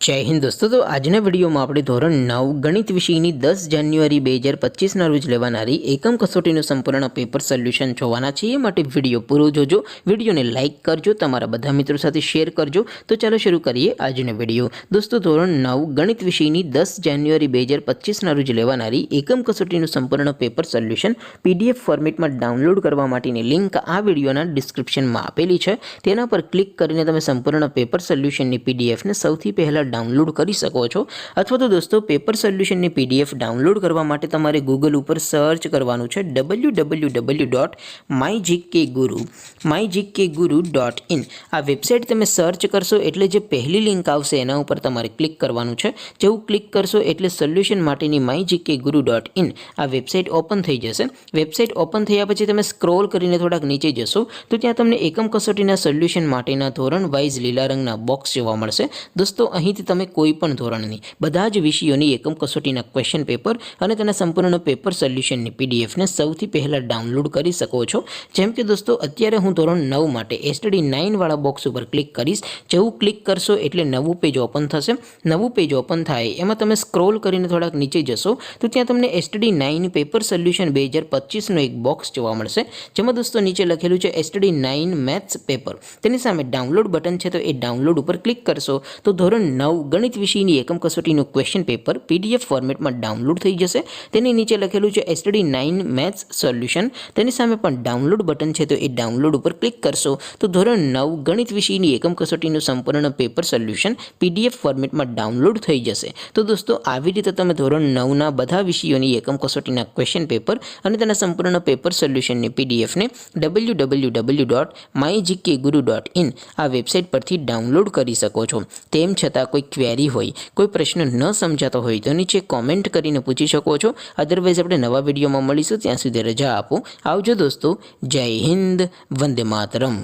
જય હિન્દ દોસ્તો। તો આજના વિડીયોમાં આપણે ધોરણ 9 ગણિત વિષયની 10 જાન્યુઆરી 2025ના રોજ લેવાનારી એકમ કસોટીનું સંપૂર્ણ પેપર સોલ્યુશન જોવાના છીએ। માટે વિડીયો પૂરો જોજો, વિડીયોને લાઇક કરજો, તમારા બધા મિત્રો સાથે શેર કરજો। તો ચાલો શરૂ કરીએ આજનો વિડીયો। દોસ્તો ધોરણ 9 ગણિત વિષયની 10 જાન્યુઆરી 2025ના રોજ લેવાનારી એકમ કસોટીનું સંપૂર્ણ પેપર સોલ્યુશન PDF ફોર્મેટમાં ડાઉનલોડ કરવા માટેની લિંક આ વિડીયોના ડિસ્ક્રિપ્શનમાં આપેલી છે। તેના પર ક્લિક કરીને તમે સંપૂર્ણ પેપર સોલ્યુશનની PDFને સૌથી પહેલાં डाउनलॉड કરી શકો છો। અથવા તો દોસ્તો પેપર સોલ્યુશનની PDF ડાઉનલોડ કરવા માટે તમારે ગૂગલ ઉપર સર્ચ કરવાનું છે www.mygkguru.in। આ વેબસાઇટ તમે સર્ચ કરશો એટલે જે પહેલી લિંક આવશે એના ઉપર તમારે ક્લિક કરવાનું છે। જેવું ક્લિક કરશો એટલે સોલ્યુશન માટેની mygkguru.in આ વેબસાઇટ ઓપન થઈ જશે। વેબસાઇટ ઓપન થયા પછી તમે સ્ક્રોલ કરીને થોડાક નીચે જશો તો ત્યાં તમને એકમ કસોટીના સોલ્યુશન માટેના ધોરણ વાઇઝ લીલા રંગના બોક્સ જોવા મળશે। દોસ્તો અહીંથી તમે કોઈ પણ ધોરણની બધા જ વિષયોની એકમ કસોટીના ક્વેશ્ચન પેપર અને તેના સંપૂર્ણ પેપર સોલ્યુશનની PDFને સૌથી પહેલાં ડાઉનલોડ કરી શકો છો। જેમ કે દોસ્તો અત્યારે હું ધોરણ 9 માટે STD 9 વાળા બોક્સ ઉપર ક્લિક કરીશ। જેવું ક્લિક કરશો એટલે નવું પેજ ઓપન થશે। નવું પેજ ઓપન થાય એમાં તમે સ્ક્રોલ કરીને થોડાક નીચે જશો તો ત્યાં તમને STD 9 પેપર સોલ્યુશન 2025નો એક બોક્સ જોવા મળશે। જેમાં દોસ્તો નીચે લખેલું છે STD 9 મેથ્સ પેપર। તેની સામે ડાઉનલોડ બટન છે તો એ ડાઉનલોડ ઉપર ક્લિક કરશો તો ધોરણ 9 ગણિત વિષયની એકમ કસોટીનું ક્વેશ્ચન પેપર PDF ફોર્મેટમાં ડાઉનલોડ થઈ જશે। તેની નીચે લખેલું છે STD 9 મેથ્સ સોલ્યુશન। તેની સામે પણ ડાઉનલોડ બટન છે તો એ ડાઉનલોડ ઉપર ક્લિક કરશો તો ધોરણ 9 ગણિત વિષયની એકમ કસોટીનું સંપૂર્ણ પેપર સોલ્યુશન PDF ફોર્મેટમાં ડાઉનલોડ થઈ જશે। તો દોસ્તો આવી રીતે તમે ધોરણ 9ના બધા વિષયોની એકમ કસોટીના ક્વેશ્ચન પેપર અને તેના સંપૂર્ણ પેપર સોલ્યુશનની PDFને www.mygkguru.in આ વેબસાઇટ પરથી ડાઉનલોડ કરી શકો છો। તેમ છતાં કોઈ ક્વેરી હોય, કોઈ પ્રશ્ન ન સમજાતો હોય તો નીચે કોમેન્ટ કરીને પૂછી શકો છો। અદરવાઇઝ આપણે નવા વિડીયોમાં મળીશું, ત્યાં સુધી રજા આપો। આવજો દોસ્તો। જય હિન્દ, વંદે માતરમ।